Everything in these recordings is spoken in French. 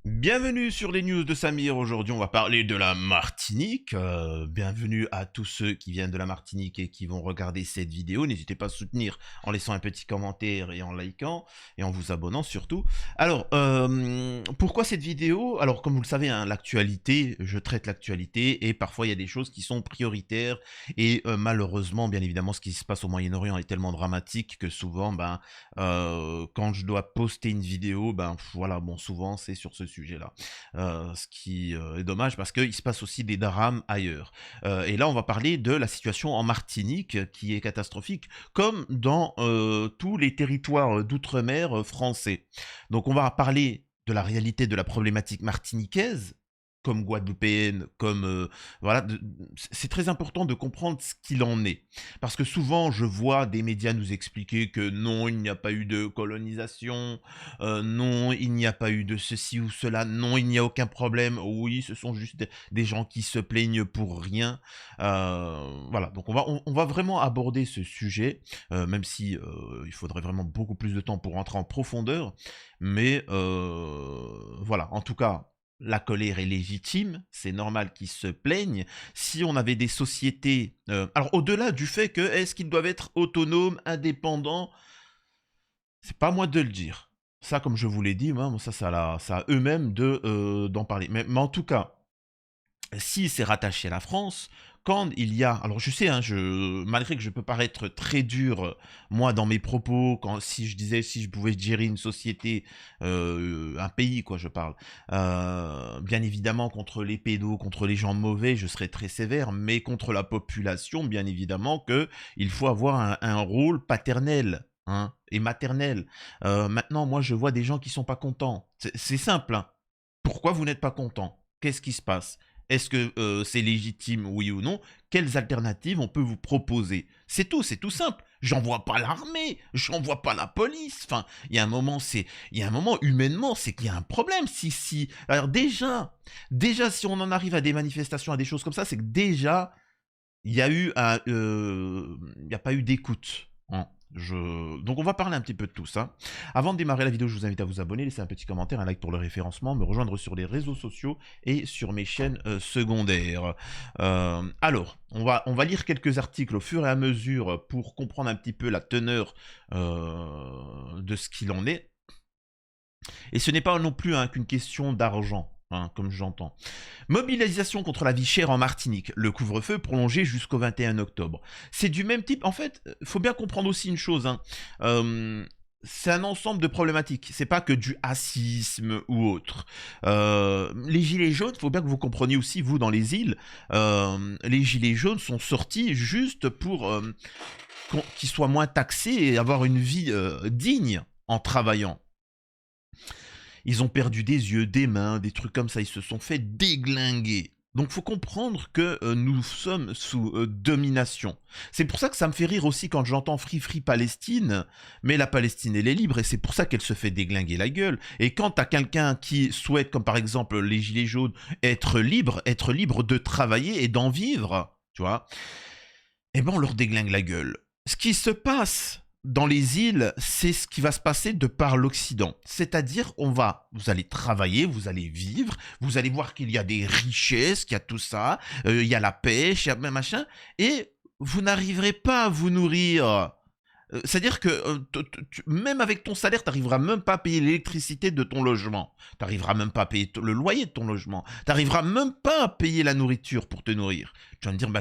Bienvenue sur les news de Samir. Aujourd'hui, on va parler de la Martinique. Bienvenue à tous ceux qui viennent de la Martinique et qui vont regarder cette vidéo. N'hésitez pas à soutenir en laissant un petit commentaire et en likant et en vous abonnant surtout. Alors, pourquoi cette vidéo? Alors, comme vous le savez, hein, l'actualité, je traite l'actualité et parfois il y a des choses qui sont prioritaires et malheureusement, bien évidemment, ce qui se passe au Moyen-Orient est tellement dramatique que souvent, quand je dois poster une vidéo, voilà, bon, souvent c'est sur ce sujet-là. Ce qui est dommage parce qu'il se passe aussi des drames ailleurs. Et là, on va parler de la situation en Martinique qui est catastrophique, comme dans tous les territoires d'outre-mer français. Donc, on va parler de la réalité de la problématique martiniquaise, comme guadeloupéenne, comme voilà, c'est très important de comprendre ce qu'il en est, parce que souvent je vois des médias nous expliquer que non, il n'y a pas eu de colonisation, non, il n'y a pas eu de ceci ou cela, non, il n'y a aucun problème, oui, ce sont juste des gens qui se plaignent pour rien. Voilà, donc on va vraiment aborder ce sujet, même si il faudrait vraiment beaucoup plus de temps pour rentrer en profondeur, mais voilà, en tout cas, la colère est légitime, c'est normal qu'ils se plaignent. Si on avait des sociétés... alors, au-delà du fait que, est-ce qu'ils doivent être autonomes, indépendants, c'est pas à moi de le dire. Ça, comme je vous l'ai dit, moi, ça, ça à eux-mêmes d'en parler. Mais en tout cas, si c'est rattaché à la France, quand il y a... Alors je sais, hein, malgré que je peux paraître très dur, moi, dans mes propos, si je disais, si je pouvais gérer une société, un pays, quoi, je parle, bien évidemment, contre les pédos, contre les gens mauvais, je serais très sévère, mais contre la population, bien évidemment, que il faut avoir un rôle paternel. Hein, et maternel. Maintenant, moi, je vois des gens qui sont pas contents. C'est simple. Hein. Pourquoi vous n'êtes pas content? Qu'est-ce qui se passe? Est-ce que c'est légitime, oui ou non? Quelles alternatives on peut vous proposer? C'est tout simple. J'envoie pas l'armée, j'envoie pas la police. Enfin, il y a un moment, humainement, c'est qu'il y a un problème. Alors déjà, si on en arrive à des manifestations, à des choses comme ça, c'est que déjà, il y a eu il n'y a pas eu d'écoute. Hein. Donc on va parler un petit peu de tout ça. Avant de démarrer la vidéo, je vous invite à vous abonner, laisser un petit commentaire, un like pour le référencement, me rejoindre sur les réseaux sociaux et sur mes chaînes secondaires. Alors, on va lire quelques articles au fur et à mesure pour comprendre un petit peu la teneur de ce qu'il en est. Et ce n'est pas non plus hein, qu'une question d'argent. Hein, comme j'entends. Mobilisation contre la vie chère en Martinique. Le couvre-feu prolongé jusqu'au 21 octobre. C'est du même type. En fait, il faut bien comprendre aussi une chose. Hein. C'est un ensemble de problématiques. C'est pas que du racisme ou autre. Les gilets jaunes, il faut bien que vous compreniez aussi, vous, dans les îles, les gilets jaunes sont sortis juste pour qu'ils soient moins taxés et avoir une vie digne en travaillant. Ils ont perdu des yeux, des mains, des trucs comme ça. Ils se sont fait déglinguer. Donc faut comprendre que nous sommes sous domination. C'est pour ça que ça me fait rire aussi quand j'entends Free Free Palestine, mais la Palestine elle est libre et c'est pour ça qu'elle se fait déglinguer la gueule. Et quand t'as quelqu'un qui souhaite, comme par exemple les Gilets jaunes, être libre de travailler et d'en vivre, tu vois, eh ben on leur déglingue la gueule. Ce qui se passe dans les îles, c'est ce qui va se passer de par l'Occident. C'est-à-dire, vous allez travailler, vous allez vivre, vous allez voir qu'il y a des richesses, qu'il y a tout ça, il y a la pêche, il y a même machin, et vous n'arriverez pas à vous nourrir. C'est-à-dire que même avec ton salaire, tu n'arriveras même pas à payer l'électricité de ton logement. Tu n'arriveras même pas à payer le loyer de ton logement. Tu n'arriveras même pas à payer la nourriture pour te nourrir. Tu vas me dire,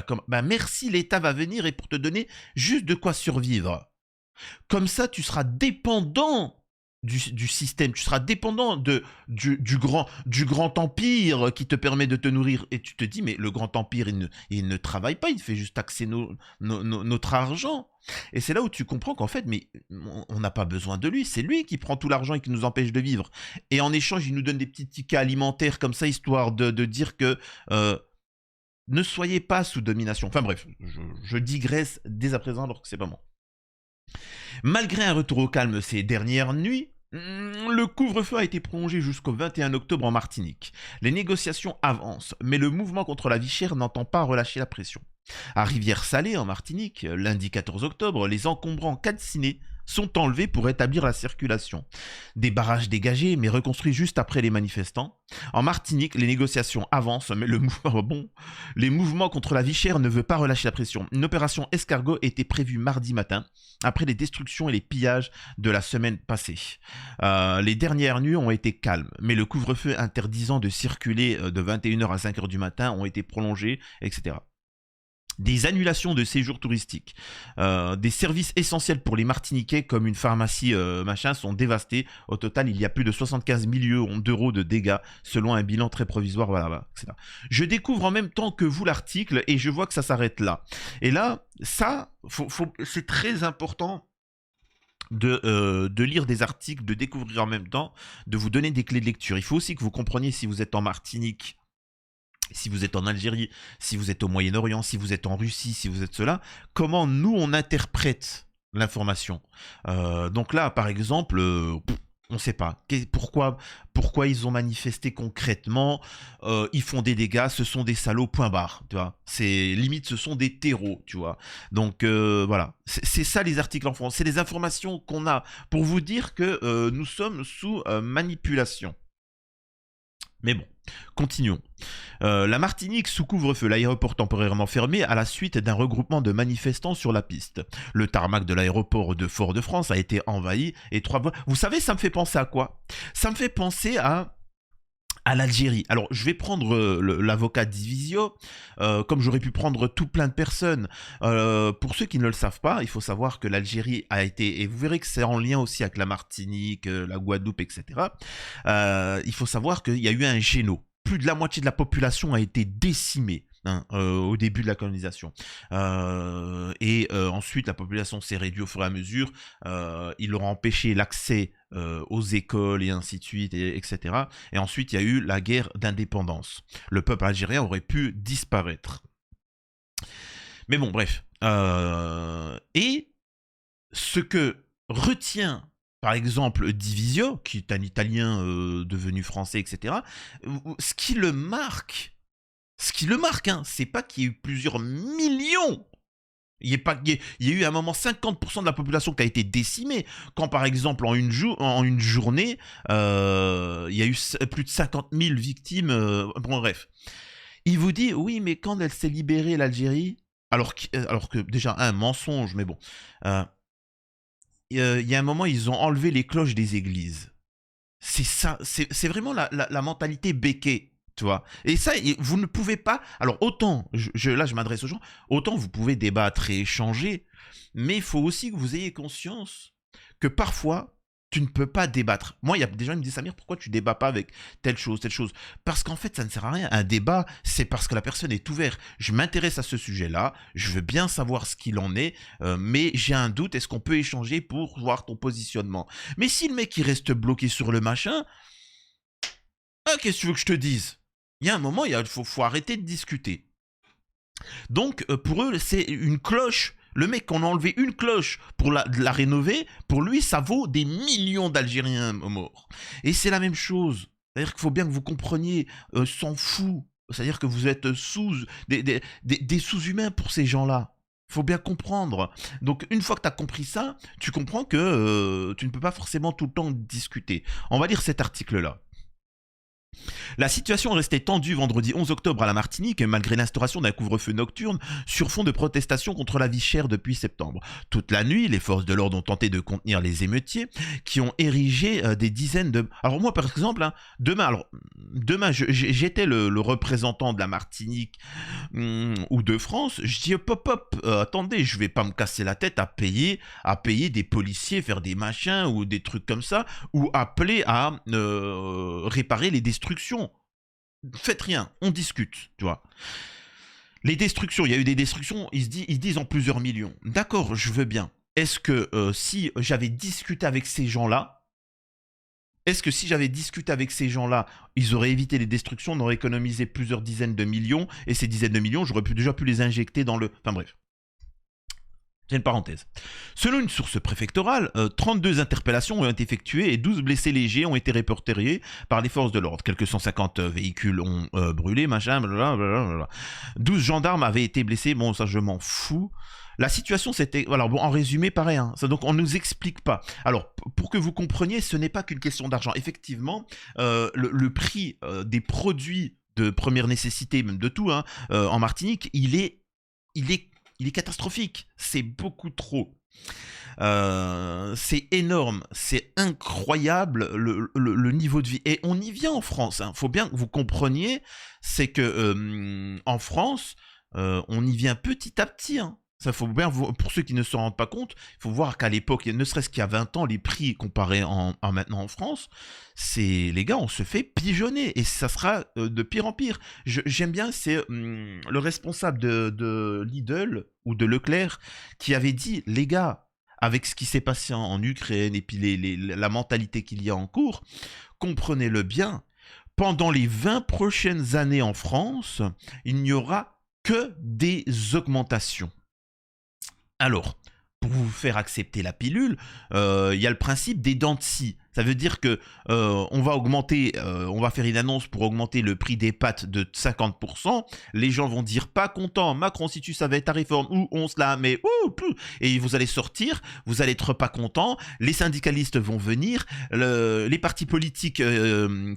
merci, l'État va venir et pour te donner juste de quoi survivre. Comme ça, tu seras dépendant du système, tu seras dépendant du grand empire qui te permet de te nourrir. Et tu te dis, mais le grand empire, il ne travaille pas, il fait juste taxer notre argent. Et c'est là où tu comprends qu'en fait, mais on n'a pas besoin de lui, c'est lui qui prend tout l'argent et qui nous empêche de vivre. Et en échange, il nous donne des petits tickets alimentaires comme ça, histoire de dire que... ne soyez pas sous domination. Enfin bref, je digresse dès à présent alors que c'est pas moi. Malgré un retour au calme ces dernières nuits, le couvre-feu a été prolongé jusqu'au 21 octobre en Martinique. Les négociations avancent, mais le mouvement contre la vie chère n'entend pas relâcher la pression. À Rivière-Salée, en Martinique, lundi 14 octobre, les encombrants calcinés sont enlevés pour rétablir la circulation. Des barrages dégagés, mais reconstruits juste après les manifestants. En Martinique, les négociations avancent, mais les mouvements contre la vie chère ne veulent pas relâcher la pression. Une opération escargot était prévue mardi matin, après les destructions et les pillages de la semaine passée. Les dernières nuits ont été calmes, mais le couvre-feu interdisant de circuler de 21h à 5h du matin ont été prolongés, etc. Des annulations de séjours touristiques, des services essentiels pour les Martiniquais comme une pharmacie sont dévastés. Au total, il y a plus de 75 millions d'euros de dégâts selon un bilan très provisoire, voilà, etc. Je découvre en même temps que vous l'article et je vois que ça s'arrête là. Et là, ça, c'est très important de lire des articles, de découvrir en même temps, de vous donner des clés de lecture. Il faut aussi que vous compreniez si vous êtes en Martinique, si vous êtes en Algérie, si vous êtes au Moyen-Orient, si vous êtes en Russie, si vous êtes cela, comment nous on interprète l'information. Donc là, par exemple, on ne sait pas. Pourquoi ils ont manifesté concrètement, ils font des dégâts, ce sont des salauds, point barre, tu vois. C'est limite, ce sont des terreaux, tu vois. Donc voilà, c'est ça les articles en France. C'est des informations qu'on a pour vous dire que nous sommes sous manipulation. Mais bon, continuons. La Martinique sous couvre-feu, l'aéroport temporairement fermé à la suite d'un regroupement de manifestants sur la piste. Le tarmac de l'aéroport de Fort-de-France a été envahi et 3 voies... Vous savez, ça me fait penser à quoi? Ça me fait penser à l'Algérie. Alors, je vais prendre l'avocat Divisio, comme j'aurais pu prendre tout plein de personnes. Pour ceux qui ne le savent pas, il faut savoir que l'Algérie a été, et vous verrez que c'est en lien aussi avec la Martinique, la Guadeloupe, etc. Il faut savoir qu'il y a eu un géno. Plus de la moitié de la population a été décimée. Au début de la colonisation. Ensuite, la population s'est réduite au fur et à mesure. Ils leur ont empêché l'accès aux écoles et ainsi de suite, etc. Et ensuite, il y a eu la guerre d'indépendance. Le peuple algérien aurait pu disparaître. Mais bon, bref. Et ce que retient, par exemple, Divisio, qui est un Italien devenu français, etc., ce qui le marque, hein, c'est pas qu'il y ait eu plusieurs millions. Il y a eu à un moment 50% de la population qui a été décimée. Quand par exemple en une journée, il y a eu plus de 50 000 victimes. Bon bref. Il vous dit, oui mais quand elle s'est libérée l'Algérie, alors que déjà un mensonge, mais bon. Il y a un moment ils ont enlevé les cloches des églises. C'est ça, c'est vraiment la mentalité béquée. Tu vois. Et ça, vous ne pouvez pas... Alors, autant, là je m'adresse aux gens, autant vous pouvez débattre et échanger, mais il faut aussi que vous ayez conscience que parfois, tu ne peux pas débattre. Moi, il y a des gens qui me disent, Samir, pourquoi tu débats pas avec telle chose? Parce qu'en fait, ça ne sert à rien. Un débat, c'est parce que la personne est ouverte. Je m'intéresse à ce sujet-là, je veux bien savoir ce qu'il en est, mais j'ai un doute, est-ce qu'on peut échanger pour voir ton positionnement? Mais si le mec, il reste bloqué sur le machin, qu'est-ce que tu veux que je te dise? Il y a un moment, il faut arrêter de discuter. Donc, pour eux, c'est une cloche. Le mec, qu'on a enlevé une cloche pour la rénover, pour lui, ça vaut des millions d'Algériens morts. Et c'est la même chose. C'est-à-dire qu'il faut bien que vous compreniez, s'en fout. C'est-à-dire que vous êtes des sous-humains pour ces gens-là. Il faut bien comprendre. Donc, une fois que tu as compris ça, tu comprends que tu ne peux pas forcément tout le temps discuter. On va lire cet article-là. La situation restait tendue vendredi 11 octobre à la Martinique, malgré l'instauration d'un couvre-feu nocturne sur fond de protestations contre la vie chère depuis septembre. Toute la nuit, les forces de l'ordre ont tenté de contenir les émeutiers qui ont érigé des dizaines de... Alors moi, par exemple, hein, demain, j'étais le représentant de la Martinique ou de France, je dis hop, attendez, je vais pas me casser la tête à payer des policiers, faire des machins ou des trucs comme ça, ou appeler à réparer les destructions. Faites rien, on discute, tu vois. Les destructions, il y a eu des destructions, ils disent en plusieurs millions. D'accord, je veux bien. Est-ce que si j'avais discuté avec ces gens-là, ils auraient évité les destructions, on aurait économisé plusieurs dizaines de millions, et ces dizaines de millions, j'aurais déjà pu les injecter dans le... Enfin bref. C'est une parenthèse. Selon une source préfectorale, 32 interpellations ont été effectuées et 12 blessés légers ont été répertoriés par les forces de l'ordre. Quelques 150 véhicules ont brûlé, machin, blablabla. 12 gendarmes avaient été blessés. Bon, ça, je m'en fous. La situation, c'était... Alors, bon, en résumé, pareil. Hein, ça, donc, on ne nous explique pas. Alors, pour que vous compreniez, ce n'est pas qu'une question d'argent. Effectivement, le prix des produits de première nécessité, même de tout, hein, en Martinique, il est catastrophique. C'est beaucoup trop. C'est énorme, c'est incroyable le niveau de vie. Et on y vient en France. Il faut bien que vous compreniez, c'est que en France, on y vient petit à petit. Hein. Ça faut bien, pour ceux qui ne se rendent pas compte, il faut voir qu'à l'époque, ne serait-ce qu'il y a 20 ans, les prix comparés en maintenant en France, c'est, les gars, on se fait pigeonner et ça sera de pire en pire. J'aime bien, c'est le responsable de Lidl ou de Leclerc qui avait dit, les gars, avec ce qui s'est passé en Ukraine et puis la mentalité qu'il y a en cours, comprenez-le bien, pendant les 20 prochaines années en France, il n'y aura que des augmentations. Alors, pour vous faire accepter la pilule, il y a le principe des dents de scie. Ça veut dire que on va augmenter, on va faire une annonce pour augmenter le prix des pâtes de 50%. Les gens vont dire pas content, Macron si tu savais ta réforme, ou on se la met, et vous allez sortir, vous allez être pas content. Les syndicalistes vont venir, les partis politiques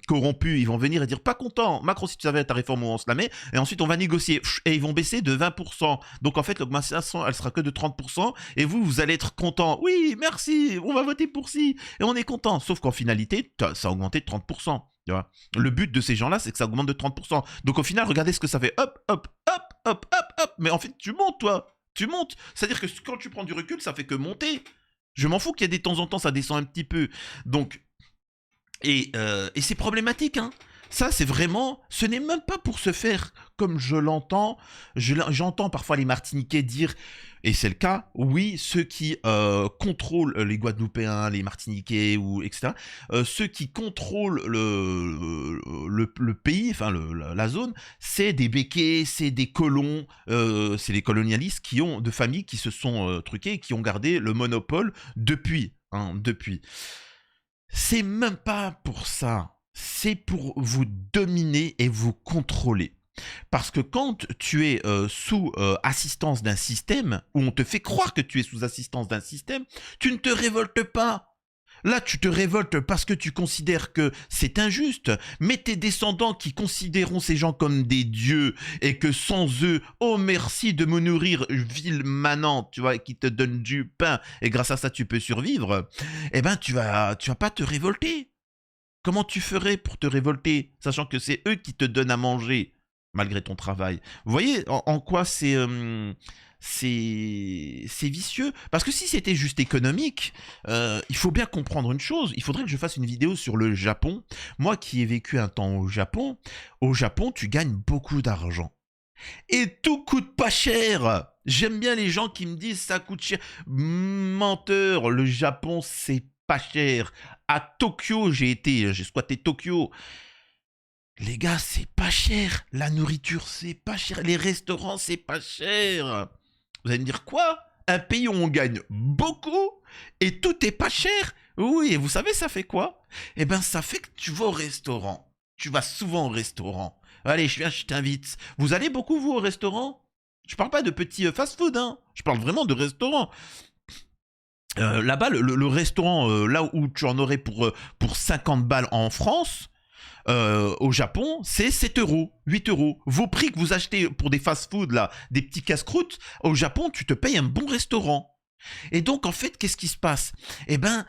corrompus, ils vont venir et dire pas content, Macron si tu savais ta réforme, ou on se la met. Et ensuite on va négocier et ils vont baisser de 20%. Donc en fait l'augmentation elle sera que de 30%. Et vous allez être content. Oui, merci, on va voter pour si, et on est content. Sauf qu'en finalité, ça a augmenté de 30%. Tu vois. Le but de ces gens-là, c'est que ça augmente de 30%. Donc au final, regardez ce que ça fait. Hop, hop, hop, hop, hop, hop. Mais en fait, tu montes, toi. Tu montes. C'est-à-dire que quand tu prends du recul, ça fait que monter. Je m'en fous qu'il y ait des temps en temps, ça descend un petit peu. Donc, et c'est problématique, hein. Ça, c'est vraiment... Ce n'est même pas pour se faire comme je l'entends. J'entends parfois les Martiniquais dire, et c'est le cas, oui, ceux qui contrôlent les Guadeloupéens, les Martiniquais, ou etc., ceux qui contrôlent le pays, enfin la zone, c'est des béquets, c'est des colons, c'est les colonialistes qui ont, de familles qui se sont truqués et qui ont gardé le monopole depuis. Hein, depuis. C'est même pas pour ça. C'est pour vous dominer et vous contrôler. Parce que quand tu es sous assistance d'un système, où on te fait croire que tu es sous assistance d'un système, tu ne te révoltes pas. Là, tu te révoltes parce que tu considères que c'est injuste, mais tes descendants qui considéreront ces gens comme des dieux et que sans eux, oh merci de me nourrir, ville manante, tu vois, qui te donne du pain et grâce à ça tu peux survivre, eh ben tu vas pas te révolter. Comment tu ferais pour te révolter, sachant que c'est eux qui te donnent à manger, malgré ton travail? Vous voyez en quoi c'est vicieux? Parce que si c'était juste économique, il faut bien comprendre une chose. Il faudrait que je fasse une vidéo sur le Japon. Moi qui ai vécu un temps au Japon, tu gagnes beaucoup d'argent. Et tout coûte pas cher. J'aime bien les gens qui me disent ça coûte cher. Menteur, le Japon c'est pas cher. À Tokyo, j'ai squatté Tokyo. Les gars, c'est pas cher. La nourriture, c'est pas cher. Les restaurants, c'est pas cher. Vous allez me dire quoi? Un pays où on gagne beaucoup et tout est pas cher? Oui, et vous savez, ça fait quoi? Eh ben, ça fait que tu vas au restaurant. Tu vas souvent au restaurant. Allez, je t'invite. Vous allez beaucoup, vous, au restaurant? Je parle pas de petits fast-food, hein. Je parle vraiment de restaurant. Là-bas, le restaurant, là où tu en aurais pour 50 balles en France, au Japon, c'est 7 euros, 8 euros. Vos prix que vous achetez pour des fast-food, là, des petits casse-croûtes, au Japon, tu te payes un bon restaurant. Et donc, en fait, qu'est-ce qui se passe? Eh ben,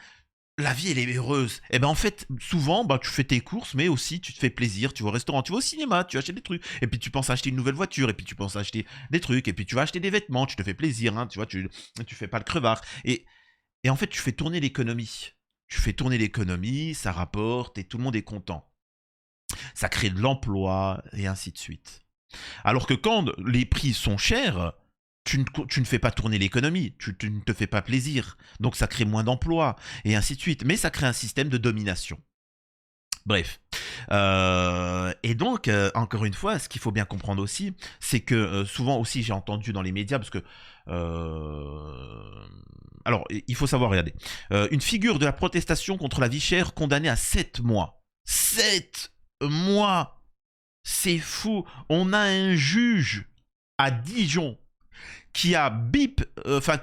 la vie, elle est heureuse. Eh ben, en fait, souvent, tu fais tes courses, mais aussi, tu te fais plaisir. Tu vas au restaurant, tu vas au cinéma, tu achètes des trucs. Et puis, tu penses acheter une nouvelle voiture. Et puis, tu penses acheter des trucs. Et puis, tu vas acheter des vêtements. Tu te fais plaisir, hein. Tu vois, tu fais pas le crevard. Et en fait, tu fais tourner l'économie. Tu fais tourner l'économie, ça rapporte et tout le monde est content. Ça crée de l'emploi et ainsi de suite. Alors que quand les prix sont chers, tu ne fais pas tourner l'économie, tu ne te fais pas plaisir. Donc ça crée moins d'emplois et ainsi de suite. Mais ça crée un système de domination. Bref. Et donc, encore une fois, ce qu'il faut bien comprendre aussi, c'est que souvent aussi j'ai entendu dans les médias, parce que... alors, il faut savoir, regardez. Une figure de la protestation contre la vie chère condamnée à 7 mois. 7 mois. C'est fou. On a un juge à Dijon qui a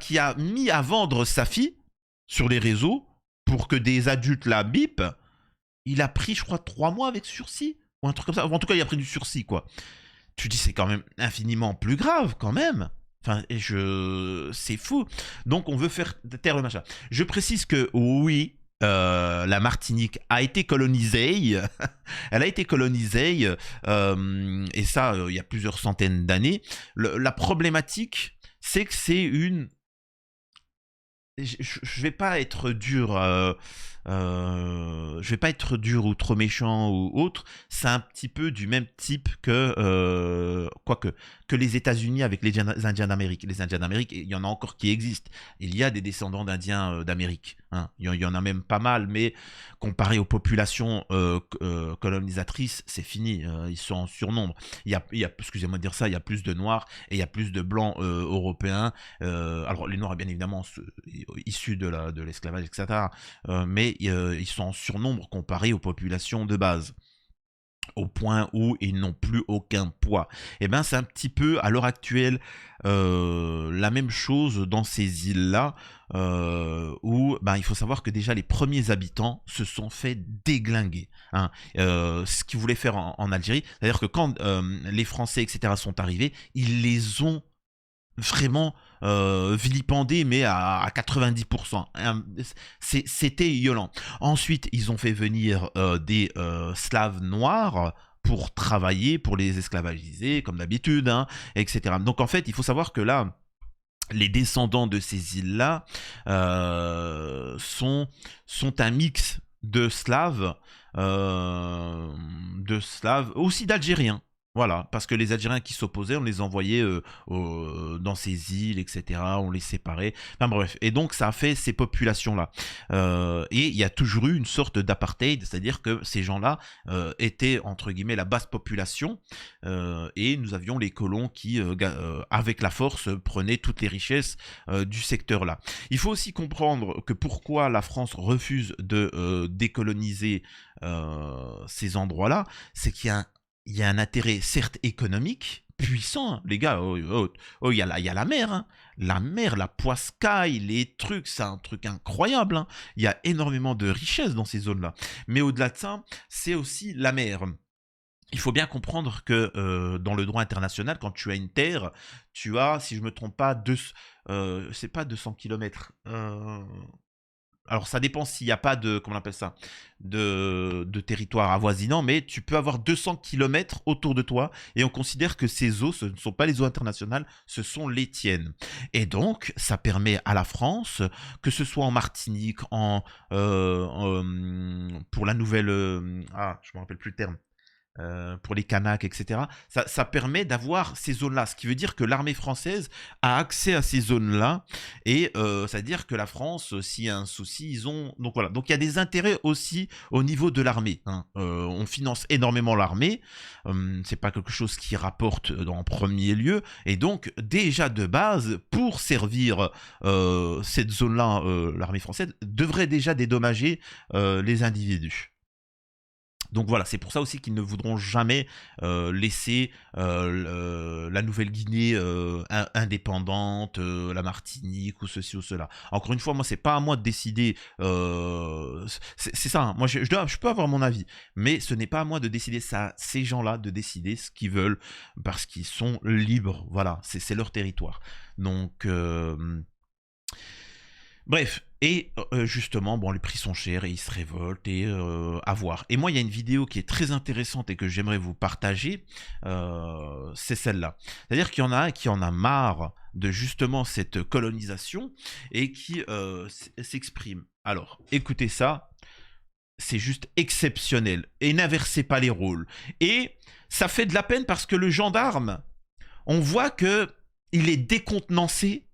qui a mis à vendre sa fille sur les réseaux pour que des adultes la bipent. Il a pris, je crois, 3 mois avec sursis. Ou un truc comme ça. En tout cas, il a pris du sursis, quoi. Tu dis, c'est quand même infiniment plus grave, quand même. Enfin, c'est fou. Donc, on veut faire taire le machin. Je précise que, oui, la Martinique a été colonisée. Elle a été colonisée. Et ça, il y a plusieurs centaines d'années. La problématique, c'est que c'est une... Je vais pas être dur, je vais pas être dur ou trop méchant ou autre. C'est un petit peu du même type que, quoique, que les États-Unis avec les Indiens d'Amérique. Les Indiens d'Amérique, il y en a encore qui existent. Il y a des descendants d'Indiens d'Amérique. Hein. Il y en a même pas mal, mais comparé aux populations colonisatrices, c'est fini. Ils sont en surnombre. Excusez-moi de dire ça, il y a plus de Noirs et il y a plus de Blancs européens. Alors les Noirs, bien évidemment, issus de l'esclavage, etc. Mais ils sont en surnombre comparé aux populations de base, au point où ils n'ont plus aucun poids. Et bien c'est un petit peu à l'heure actuelle la même chose dans ces îles-là, où ben, il faut savoir que déjà les premiers habitants se sont fait déglinguer. Hein. Ce qu'ils voulaient faire en Algérie, c'est-à-dire que quand les Français, etc. sont arrivés, ils les ont vraiment vilipendé, mais à 90%. C'était violent. Ensuite, ils ont fait venir des Slaves noirs pour travailler, pour les esclavagiser, comme d'habitude, hein, etc. Donc en fait, il faut savoir que là, les descendants de ces îles-là sont un mix de Slaves, aussi d'Algériens. Voilà, parce que les Algériens qui s'opposaient, on les envoyait dans ces îles, etc. On les séparait. Enfin bref, et donc ça a fait ces populations-là. Et il y a toujours eu une sorte d'apartheid, c'est-à-dire que ces gens-là étaient, entre guillemets, la basse population, et nous avions les colons qui, avec la force, prenaient toutes les richesses du secteur-là. Il faut aussi comprendre que pourquoi la France refuse de décoloniser ces endroits-là, c'est qu'il y a un intérêt certes économique puissant, les gars. Il y a la mer, hein. La mer, la poiscaille, les trucs, c'est un truc incroyable. Hein. Il y a énormément de richesses dans ces zones-là. Mais au-delà de ça, c'est aussi la mer. Il faut bien comprendre que dans le droit international, quand tu as une terre, tu as, si je me trompe pas, c'est pas 200 km. Alors ça dépend s'il n'y a pas de, comment on appelle ça, de territoire avoisinant, mais tu peux avoir 200 km autour de toi et on considère que ces eaux, ce ne sont pas les eaux internationales, ce sont les tiennes. Et donc ça permet à la France, que ce soit en Martinique, pour la nouvelle... je me rappelle plus le terme. Pour les Kanaks, etc. Ça permet d'avoir ces zones-là, ce qui veut dire que l'armée française a accès à ces zones-là, et ça veut dire que la France, s'il y a un souci, ils ont... Donc voilà, donc il y a des intérêts aussi au niveau de l'armée. Hein. On finance énormément l'armée, c'est pas quelque chose qui rapporte en premier lieu, et donc déjà de base, pour servir cette zone-là, l'armée française devrait déjà dédommager les individus. Donc voilà, c'est pour ça aussi qu'ils ne voudront jamais laisser la Nouvelle-Guinée indépendante, la Martinique ou ceci ou cela. Encore une fois, moi, c'est pas à moi de décider. C'est ça. Hein. Moi, je peux avoir mon avis, mais ce n'est pas à moi de décider ça. Ces gens-là de décider ce qu'ils veulent parce qu'ils sont libres. Voilà, c'est leur territoire. Donc bref, et justement, bon, les prix sont chers et ils se révoltent et à voir. Et moi, il y a une vidéo qui est très intéressante et que j'aimerais vous partager, c'est celle-là. C'est-à-dire qu'il y en a un qui en a marre de justement cette colonisation et qui s'exprime. Alors, écoutez ça, c'est juste exceptionnel. Et n'inversez pas les rôles. Et ça fait de la peine parce que le gendarme, on voit que il est décontenancé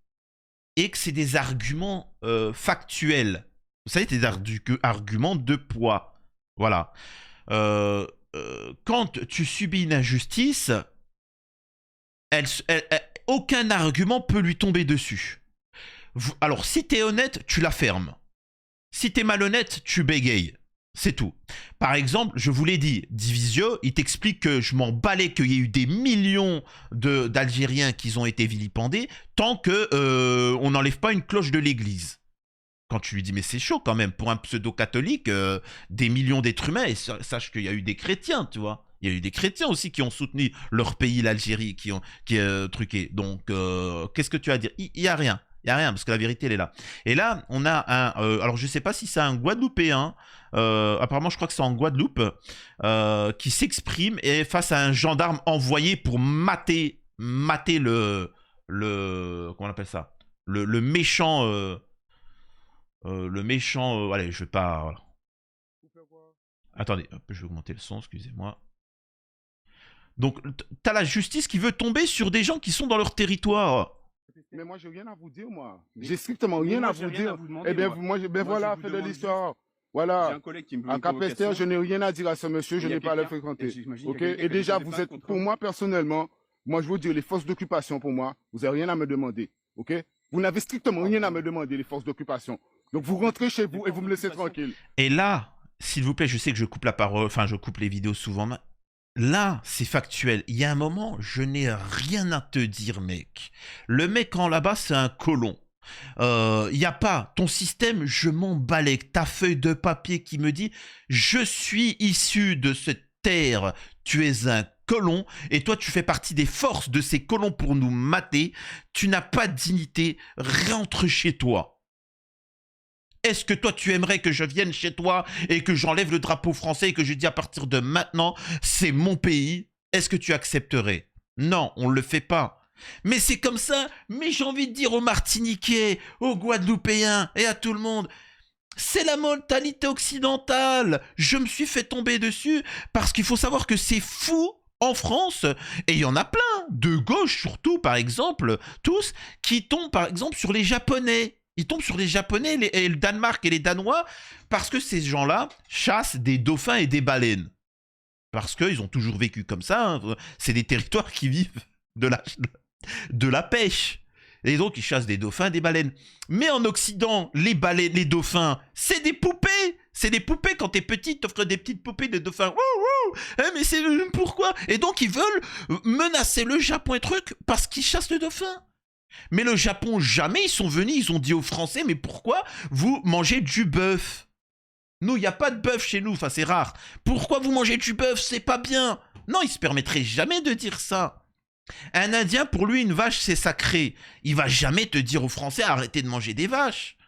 et que c'est des arguments factuels. Vous savez, des arguments de poids. Voilà. quand tu subis une injustice, aucun argument peut lui tomber dessus. Alors, si t'es honnête, tu la fermes. Si t'es malhonnête, tu bégayes. C'est tout. Par exemple, je vous l'ai dit, Divisio, il t'explique que je m'en balais qu'il y ait eu des millions d'Algériens qui ont été vilipendés tant que on n'enlève pas une cloche de l'église. Quand tu lui dis, mais c'est chaud quand même, pour un pseudo-catholique, des millions d'êtres humains, et sache qu'il y a eu des chrétiens, tu vois. Il y a eu des chrétiens aussi qui ont soutenu leur pays, l'Algérie, qui truqué. Donc, qu'est-ce que tu as à dire? Il n'y a rien. Il n'y a rien, parce que la vérité, elle est là. Et là, on a un... alors, je ne sais pas si c'est un Guadeloupéen, apparemment, je crois que c'est en Guadeloupe, qui s'exprime et face à un gendarme envoyé pour mater comment on appelle ça? Le méchant... allez, je vais pas... Voilà. Attendez, hop, je vais augmenter le son, excusez-moi. Donc, t'as la justice qui veut tomber sur des gens qui sont dans leur territoire. Mais moi, j'ai rien à vous dire, moi. J'ai strictement rien à vous dire. Eh bien, moi, voilà, fait de l'histoire. Voilà. J'ai un collègue qui me veut À Capesterre, je n'ai rien à dire à ce monsieur, je n'ai pas à le fréquenter. Ok. Et déjà, vous êtes, pour moi, personnellement, moi, je vous dis, les forces d'occupation, pour moi, vous n'avez rien à me demander. Ok. Vous n'avez strictement rien à me demander, les forces d'occupation. Donc, vous rentrez chez vous et vous me laissez tranquille. Et là, s'il vous plaît, je sais que je coupe la parole, enfin, je coupe les vidéos souvent. Là, c'est factuel. Il y a un moment, je n'ai rien à te dire, mec. Le mec en là-bas, c'est un colon. Il n'y a pas ton système, je m'en balais. Ta feuille de papier qui me dit « Je suis issu de cette terre, tu es un colon et toi tu fais partie des forces de ces colons pour nous mater. Tu n'as pas de dignité, rentre chez toi. » Est-ce que toi, tu aimerais que je vienne chez toi et que j'enlève le drapeau français et que je dis à partir de maintenant, c'est mon pays? Est-ce que tu accepterais? Non, on ne le fait pas. Mais c'est comme ça. Mais j'ai envie de dire aux Martiniquais, aux Guadeloupéens et à tout le monde, c'est la mentalité occidentale. Je me suis fait tomber dessus parce qu'il faut savoir que c'est fou en France, et il y en a plein, de gauche surtout, par exemple, tous, qui tombent par exemple sur les Japonais. Ils tombent sur les Japonais et le Danemark et les Danois parce que ces gens-là chassent des dauphins et des baleines. Parce qu'ils ont toujours vécu comme ça. Hein. C'est des territoires qui vivent de la pêche. Et donc, ils chassent des dauphins et des baleines. Mais en Occident, les baleines, les dauphins, c'est des poupées. C'est des poupées. Quand t'es petit, t'offres des petites poupées de dauphins. Wouh, wouh. Eh, mais c'est pourquoi? Et donc, ils veulent menacer le Japon et trucs parce qu'ils chassent le dauphin. Mais le Japon, jamais ils sont venus, ils ont dit aux Français, mais pourquoi vous mangez du bœuf? Nous, il n'y a pas de bœuf chez nous, enfin c'est rare. Pourquoi vous mangez du bœuf? C'est pas bien. Non, il se permettrait jamais de dire ça. Un Indien, pour lui, une vache, c'est sacré. Il va jamais te dire aux Français, arrêtez de manger des vaches.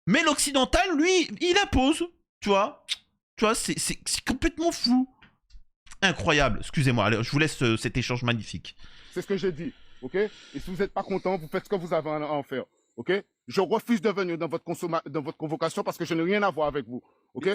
Mais l'occidental, lui, il impose. Tu vois, c'est complètement fou. Incroyable. Excusez-moi, allez, je vous laisse cet échange magnifique. C'est ce que j'ai dit, ok? Et si vous n'êtes pas content, vous faites ce que vous avez à en faire, ok? Je refuse de venir dans votre convocation parce que je n'ai rien à voir avec vous, ok?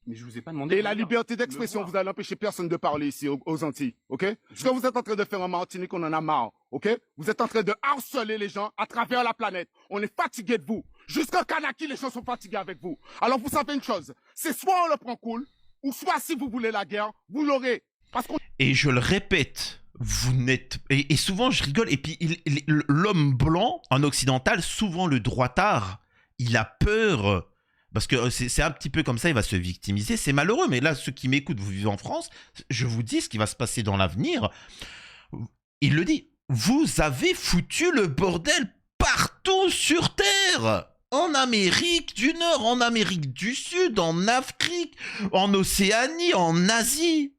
Mais je vous ai pas demandé. Et la liberté d'expression, vous allez empêcher personne de parler ici aux Antilles, ok? Ce que vous êtes en train de faire en Martinique, on en a marre, ok? Vous êtes en train de harceler les gens à travers la planète. On est fatigué de vous. Jusqu'à Kanaki, les gens sont fatigués avec vous. Alors vous savez une chose, c'est soit on le prend cool, ou soit si vous voulez la guerre, vous l'aurez. Et je le répète, vous n'êtes... Et souvent, je rigole, et puis l'homme blanc, en occidental, souvent le droitard, il a peur, parce que c'est un petit peu comme ça, il va se victimiser, c'est malheureux, mais là, ceux qui m'écoutent, vous vivez en France, je vous dis ce qui va se passer dans l'avenir. Il le dit, vous avez foutu le bordel partout sur Terre. En Amérique du Nord, en Amérique du Sud, en Afrique, en Océanie, en Asie.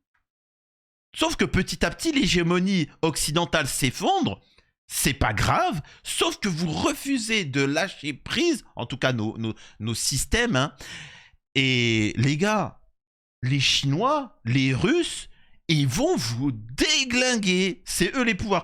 Sauf que petit à petit, l'hégémonie occidentale s'effondre. C'est pas grave, sauf que vous refusez de lâcher prise, en tout cas nos systèmes. Hein. Et les gars, les Chinois, les Russes, ils vont vous déglinguer. C'est eux les pouvoirs.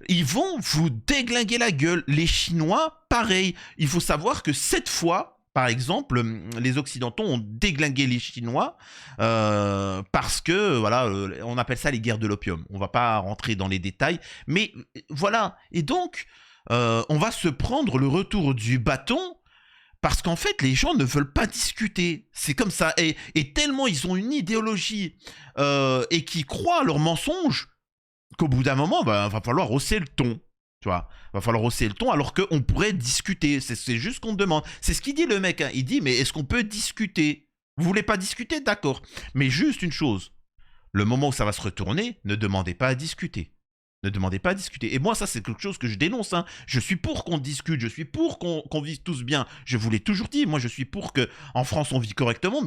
Ils vont vous déglinguer la gueule. Les Chinois, pareil. Il faut savoir que cette fois, par exemple, les Occidentaux ont déglingué les Chinois parce que, voilà, on appelle ça les guerres de l'opium. On va pas rentrer dans les détails, mais voilà. Et donc, on va se prendre le retour du bâton Parce qu'en fait, les gens ne veulent pas discuter. C'est comme ça. Et tellement ils ont une idéologie et qui croient à leurs mensonges qu'au bout d'un moment, bah, va falloir hausser le ton. Tu vois, va falloir hausser le ton alors qu'on pourrait discuter. C'est juste ce qu'on demande. C'est ce qu'il dit le mec. Hein. Il dit, mais est-ce qu'on peut discuter? Vous voulez pas discuter? D'accord. Mais juste une chose. Le moment où ça va se retourner, ne demandez pas à discuter. Ne demandez pas à discuter. Et moi, ça, c'est quelque chose que je dénonce. Hein. Je suis pour qu'on discute. Je suis pour qu'on vive tous bien. Je vous l'ai toujours dit. Moi, je suis pour qu'en France, on vit correctement,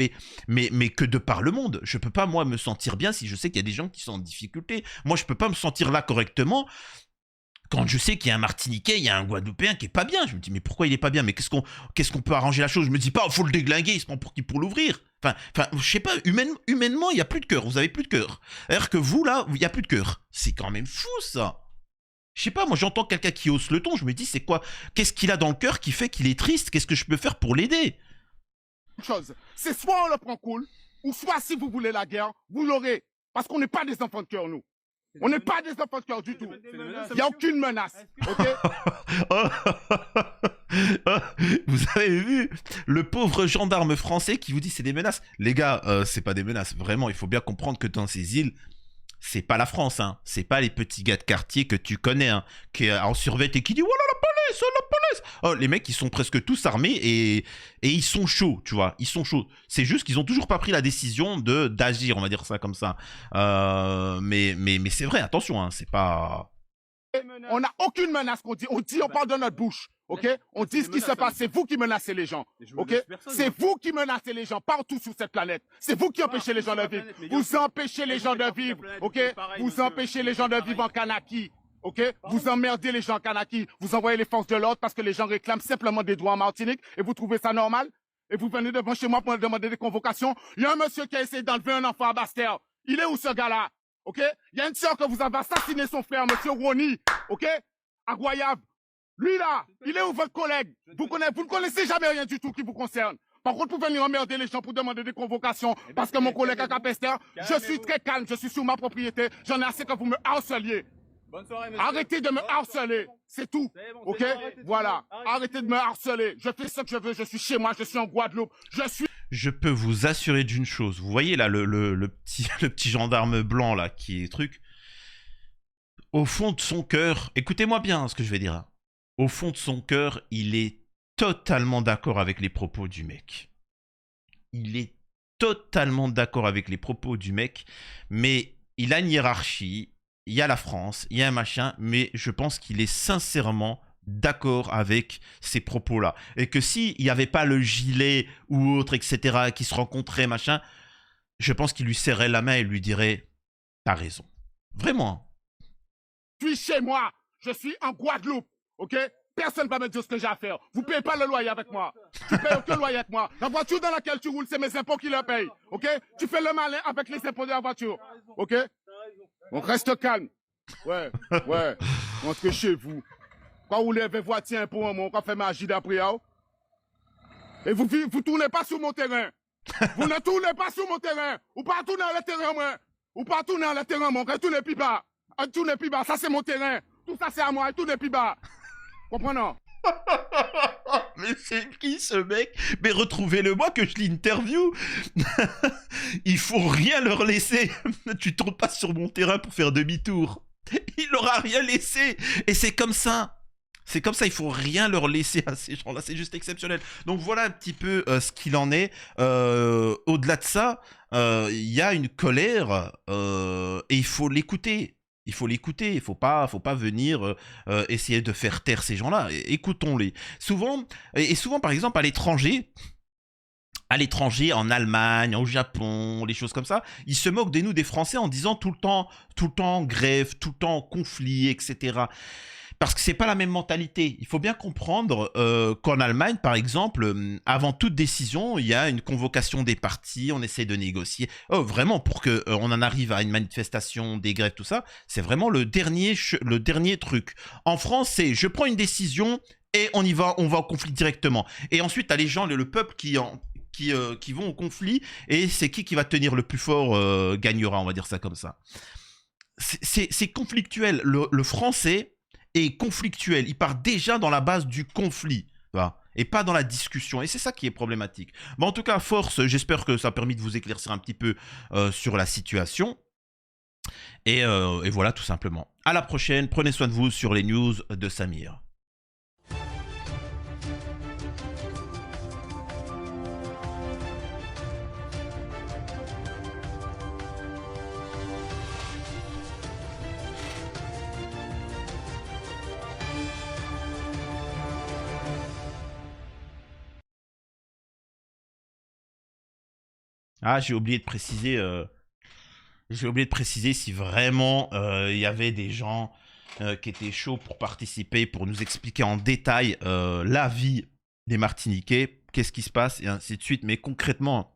mais que de par le monde. Je peux pas, moi, me sentir bien si je sais qu'il y a des gens qui sont en difficulté. Moi, je peux pas me sentir là correctement quand je sais qu'il y a un Martiniquais, il y a un Guadeloupéen qui est pas bien. Je me dis, mais pourquoi il est pas bien? Mais qu'est-ce qu'on peut arranger la chose? Je me dis pas, faut le déglinguer, il se prend pour qui pour l'ouvrir? Enfin, je sais pas, humainement, il y a plus de cœur. Vous avez plus de cœur. Alors que vous, là, il y a plus de cœur. C'est quand même fou, ça. Je sais pas, moi, j'entends quelqu'un qui hausse le ton, je me dis, c'est quoi? Qu'est-ce qu'il a dans le cœur qui fait qu'il est triste? Qu'est-ce que je peux faire pour l'aider? Chose. C'est soit on le prend cool, ou soit si vous voulez la guerre, vous l'aurez. Parce qu'on n'est pas des enfants de cœur, nous. On n'est pas des enfants de cœur du tout. Il n'y a aucune menace. Ok? Vous avez vu le pauvre gendarme français qui vous dit c'est des menaces. Les gars, c'est pas des menaces. Vraiment, il faut bien comprendre que dans ces îles, c'est pas la France. Hein. C'est pas les petits gars de quartier que tu connais, hein, qui est en survêt et qui dit voilà la police, la police. Oh, les mecs, ils sont presque tous armés et ils sont chauds, tu vois. Ils sont chauds. C'est juste qu'ils ont toujours pas pris la décision d'agir, on va dire ça comme ça. Mais c'est vrai, attention, hein, c'est pas. On n'a aucune menace qu'on dit. On parle de notre bouche. Ok? On dit ce qui se passe. C'est vous qui menacez les gens. Ok? C'est vous qui menacez les gens partout sur cette planète. C'est vous qui empêchez les gens de vivre. Vous empêchez les gens de vivre. Ok? Vous empêchez les gens de vivre en Kanaki. Ok? Vous emmerdez les gens en Kanaki. Vous envoyez les forces de l'ordre parce que les gens réclament simplement des droits en Martinique et vous trouvez ça normal? Et vous venez devant chez moi pour me demander des convocations. Il y a un monsieur qui a essayé d'enlever un enfant à Bastère. Il est où ce gars-là? Ok? Il y a une sœur que vous avez assassiné son frère, monsieur Roni. Ok? À Goyave. Lui là, il est où votre collègue? Vous ne connaissez jamais rien du tout qui vous concerne. Par contre, vous venez emmerder les gens pour demander des convocations parce que mon collègue à Capester, je suis très calme, je suis sur ma propriété. J'en ai assez que vous me harceliez. Bonne soirée, monsieur. Arrêtez de me harceler, c'est tout. Bon, Ok? Voilà. Arrêtez de me harceler. Je fais ce que je veux, je suis chez moi, je suis en Guadeloupe. Je peux vous assurer d'une chose. Vous voyez là le petit gendarme blanc là qui est truc. Au fond de son cœur, écoutez-moi bien ce que je vais dire. Hein. Au fond de son cœur, il est totalement d'accord avec les propos du mec. Il est totalement d'accord avec les propos du mec, mais il a une hiérarchie, il y a la France, il y a un machin, mais je pense qu'il est sincèrement d'accord avec ces propos-là. Et que s'il n'y avait pas le gilet ou autre, etc., qui se rencontraient, machin, je pense qu'il lui serrait la main et lui dirait « T'as raison. » Vraiment. Je suis chez moi, je suis en Guadeloupe. Ok? Personne ne va me dire ce que j'ai à faire. Vous ne payez pas le loyer avec moi. Tu payes aucun loyer avec moi. La voiture dans laquelle tu roules, c'est mes impôts qui le payent. Ok? Tu fais le malin avec les impôts de la voiture. Ok? Donc reste calme. Ouais, ouais. Rentrez chez vous. Quand vous levez voiture pour un moment, quand vous faites magie d'après, et vous tournez pas sur mon terrain. Vous ne tournez pas sur mon terrain. Ou pas tourner dans le terrain, moi. Ou pas tourner dans le terrain, moi. Tournez plus bas. Tournez plus bas. Ça, c'est mon terrain. Tout ça, c'est à moi. Tournez plus bas. Comprenez? Mais c'est qui ce mec? Mais retrouvez-le moi que je l'interview. Il faut rien leur laisser. Tu tournes pas sur mon terrain pour faire demi-tour. Il leur a rien laissé. Et c'est comme ça. C'est comme ça, il faut rien leur laisser à ces gens-là, c'est juste exceptionnel. Donc voilà un petit peu ce qu'il en est. Au-delà de ça, il y a une colère et il faut l'écouter. Il faut l'écouter, il faut pas venir essayer de faire taire ces gens-là. Écoutons-les. Souvent, par exemple, à l'étranger, en Allemagne, au Japon, les choses comme ça, ils se moquent de nous, des Français, en disant tout le temps grève, tout le temps conflit, etc. Parce que c'est pas la même mentalité. Il faut bien comprendre qu'en Allemagne, par exemple, avant toute décision, il y a une convocation des partis, on essaie de négocier. Oh, vraiment, pour que on en arrive à une manifestation, des grèves, tout ça, c'est vraiment le dernier truc. En France, c'est je prends une décision et on y va, on va au conflit directement. Et ensuite, t'as les gens, le peuple qui vont au conflit, et c'est qui va tenir le plus fort gagnera, on va dire ça comme ça. C'est conflictuel. Le français est conflictuel. Il part déjà dans la base du conflit. tu vois, et pas dans la discussion. Et c'est ça qui est problématique. Bon, en tout cas, force, j'espère que ça a permis de vous éclaircir un petit peu sur la situation. Et voilà, tout simplement. À la prochaine, prenez soin de vous sur les news de Samir. Ah, j'ai oublié de préciser si vraiment il y avait des gens qui étaient chauds pour participer, pour nous expliquer en détail la vie des Martiniquais, qu'est-ce qui se passe et ainsi de suite. Mais concrètement,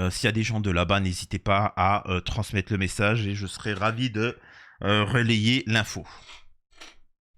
s'il y a des gens de là-bas, n'hésitez pas à transmettre le message et je serai ravi de relayer l'info.